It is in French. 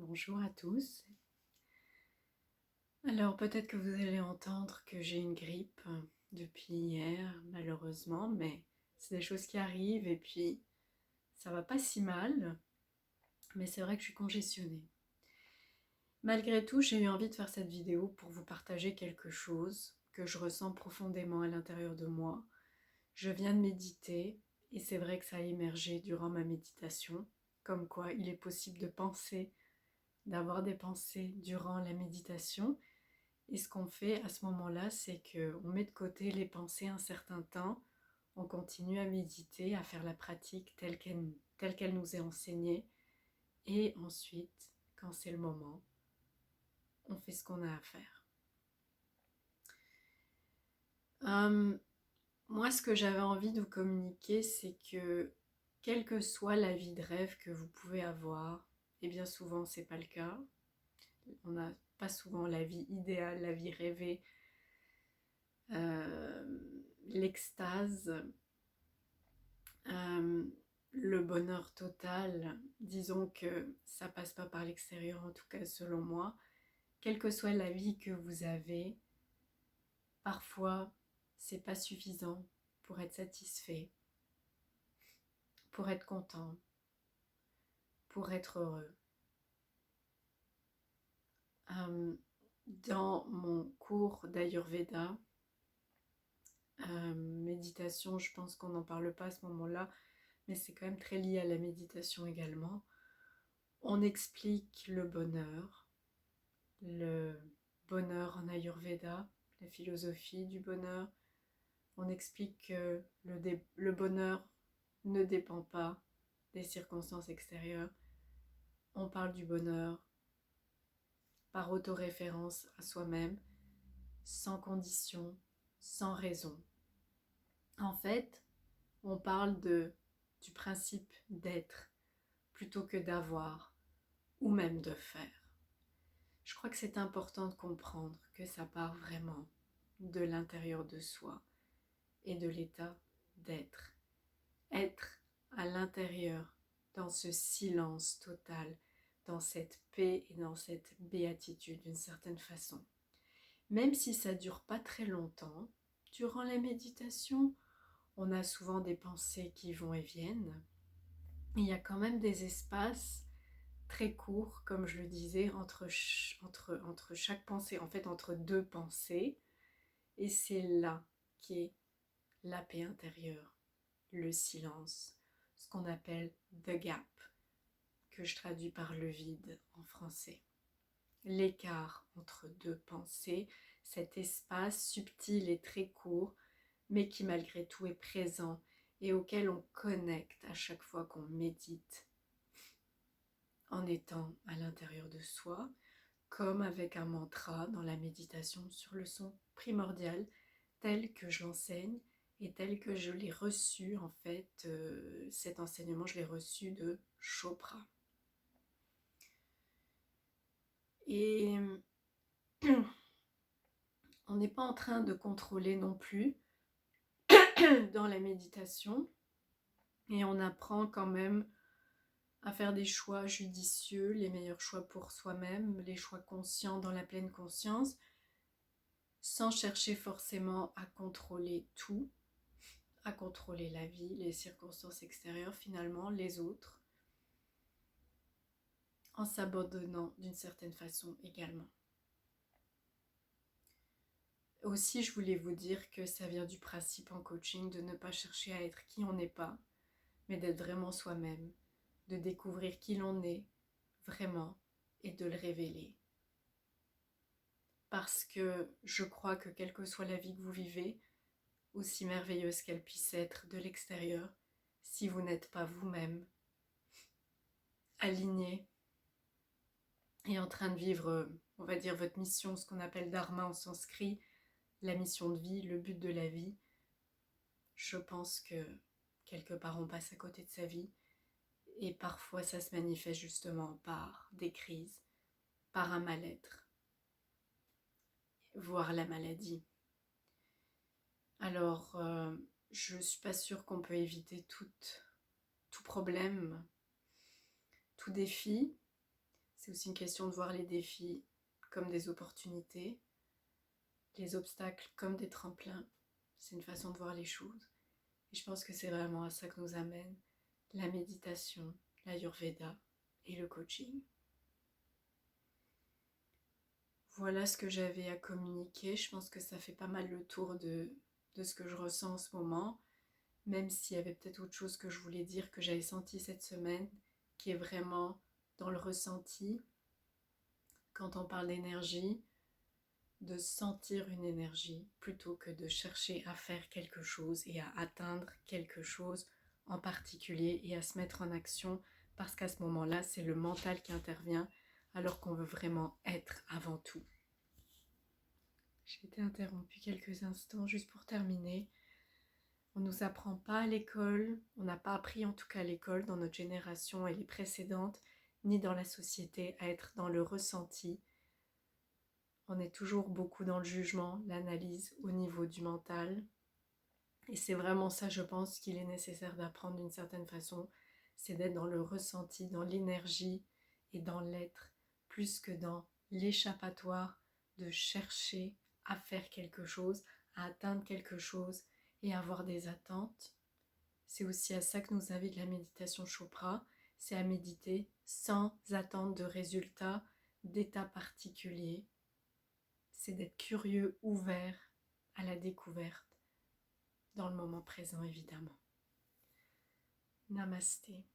Bonjour à tous. Alors peut-être que vous allez entendre que j'ai une grippe depuis hier, malheureusement, mais c'est des choses qui arrivent et puis ça va pas si mal, mais c'est vrai que je suis congestionnée. Malgré tout, j'ai eu envie de faire cette vidéo pour vous partager quelque chose que je ressens profondément à l'intérieur de moi. Je viens de méditer et c'est vrai que ça a émergé durant ma méditation, comme quoi il est possible de penser, d'avoir des pensées durant la méditation. Et ce qu'on fait à ce moment-là, c'est qu'on met de côté les pensées un certain temps, on continue à méditer, à faire la pratique telle qu'elle nous est enseignée, et ensuite, quand c'est le moment, on fait ce qu'on a à faire. Moi, ce que j'avais envie de vous communiquer, c'est que quelle que soit la vie de rêve que vous pouvez avoir, et bien souvent c'est pas le cas, on n'a pas souvent la vie idéale, la vie rêvée, l'extase, le bonheur total. Disons que ça passe pas par l'extérieur, en tout cas selon moi. Quelle que soit la vie que vous avez, parfois c'est pas suffisant pour être satisfait, pour être content, pour être heureux. Dans mon cours d'Ayurveda, méditation, je pense qu'on n'en parle pas à ce moment-là, mais c'est quand même très lié à la méditation également. On explique le bonheur en Ayurveda, la philosophie du bonheur. On explique que le bonheur ne dépend pas des circonstances extérieures. On parle du bonheur par autoréférence à soi-même, sans condition, sans raison. En fait, on parle du principe d'être plutôt que d'avoir ou même de faire. Je crois que c'est important de comprendre que ça part vraiment de l'intérieur de soi et de l'état d'être. Être à l'intérieur, dans ce silence total, dans cette paix et dans cette béatitude d'une certaine façon. Même si ça ne dure pas très longtemps, durant la méditation, on a souvent des pensées qui vont et viennent. Il y a quand même des espaces très courts, comme je le disais, entre chaque pensée, en fait entre deux pensées, et c'est là qu'est la paix intérieure, le silence, ce qu'on appelle the gap, que je traduis par le vide en français. L'écart entre deux pensées, cet espace subtil et très court, mais qui malgré tout est présent et auquel on connecte à chaque fois qu'on médite, en étant à l'intérieur de soi, comme avec un mantra dans la méditation sur le son primordial, tel que je l'enseigne et tel que je l'ai reçu, en fait, cet enseignement, je l'ai reçu de Chopra. Et on n'est pas en train de contrôler non plus dans la méditation, et on apprend quand même à faire des choix judicieux, les meilleurs choix pour soi-même, les choix conscients dans la pleine conscience, sans chercher forcément à contrôler tout, à contrôler la vie, les circonstances extérieures, finalement, les autres, en s'abandonnant d'une certaine façon également. Aussi, je voulais vous dire que ça vient du principe en coaching de ne pas chercher à être qui on n'est pas, mais d'être vraiment soi-même, de découvrir qui l'on est vraiment et de le révéler. Parce que je crois que quelle que soit la vie que vous vivez, aussi merveilleuse qu'elle puisse être de l'extérieur, si vous n'êtes pas vous-même aligné et en train de vivre, on va dire, votre mission, ce qu'on appelle dharma en sanskrit, la mission de vie, le but de la vie, je pense que quelque part on passe à côté de sa vie et parfois ça se manifeste justement par des crises, par un mal-être, voire la maladie. Alors, je ne suis pas sûre qu'on peut éviter tout problème, tout défi. C'est aussi une question de voir les défis comme des opportunités, les obstacles comme des tremplins. C'est une façon de voir les choses. Et je pense que c'est vraiment à ça que nous amène la méditation, l'Ayurveda et le coaching. Voilà ce que j'avais à communiquer. Je pense que ça fait pas mal le tour de ce que je ressens en ce moment, même s'il y avait peut-être autre chose que je voulais dire, que j'avais senti cette semaine, qui est vraiment dans le ressenti. Quand on parle d'énergie, de sentir une énergie plutôt que de chercher à faire quelque chose et à atteindre quelque chose en particulier et à se mettre en action, parce qu'à ce moment-là, c'est le mental qui intervient alors qu'on veut vraiment être avant tout. J'ai été interrompue quelques instants juste pour terminer. On ne nous apprend pas à l'école, on n'a pas appris en tout cas à l'école dans notre génération et les précédentes, ni dans la société, à être dans le ressenti. On est toujours beaucoup dans le jugement, l'analyse au niveau du mental. Et c'est vraiment ça, je pense, qu'il est nécessaire d'apprendre d'une certaine façon, c'est d'être dans le ressenti, dans l'énergie et dans l'être, plus que dans l'échappatoire de chercher à faire quelque chose, à atteindre quelque chose et avoir des attentes. C'est aussi à ça que nous invite la méditation Chopra, c'est à méditer sans attendre de résultats, d'états particuliers. C'est d'être curieux, ouvert à la découverte, dans le moment présent évidemment. Namasté.